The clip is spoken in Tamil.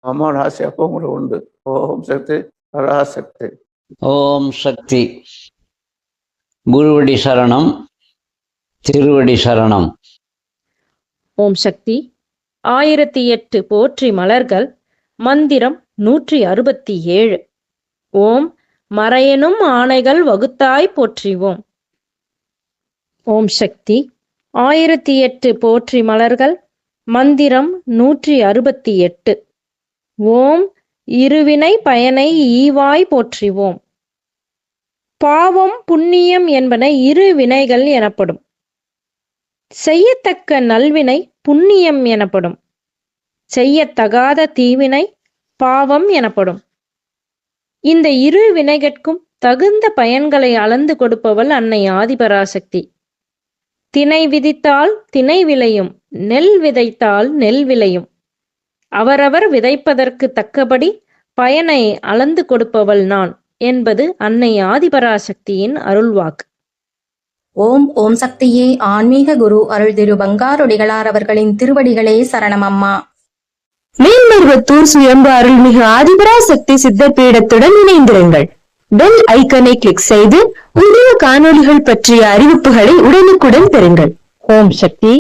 அம்மா ராசி அப்போ உங்களுக்கு உண்டு. ஓம் சக்தி பராசக்தி. ஓம் சக்தி. குருவடி சரணம், திருவடி சரணம். ஓம் சக்தி. 1008 போற்றி மலர்கள். மந்திரம் 167. ஓம் மறையனும் ஆணைகள் வகுத்தாய் போற்றிவோம். ஓம் சக்தி. 1008 போற்றி மலர்கள். மந்திரம் 168. ஓம் இருவினை பயனை ஈவாய் போற்றிவோம். பாவம் புண்ணியம் என்பன இரு வினைகள் எனப்படும். செய்யத்தக்க நல்வினை புண்ணியம் எனப்படும். செய்யத்தகாத தீவினை பாவம் எனப்படும். இந்த இரு வினைகட்கும் தகுந்த பயன்களை அளந்து கொடுப்பவள் அன்னை ஆதிபராசக்தி. தினை விதித்தால் தினை விளையும், நெல் விதைத்தால் நெல் விளையும். அவரவர் விதைப்பதற்கு தக்கபடி பயனை அளந்து கொடுப்பவள் நான் என்பது அன்னை ஆதிபராசக்தியின் அருள்வாக்கு. ஓம் ஓம் சக்தியே. ஆன்மீக குரு அருள் திரு பங்காரொடிகளார் அவர்களின் திருவடிகளே சரணம் அம்மா. மேல்மருவத்தூர் சுயம்பு அருள்மிகு ஆதிபராசக்தி சித்தர் பீடத்துடன் இணைந்திருங்கள். பெல் ஐக்கனை கிளிக் செய்து புதிய காணொளிகள் பற்றிய அறிவிப்புகளை உடனுக்குடன் பெறுங்கள். ஓம் சக்தி.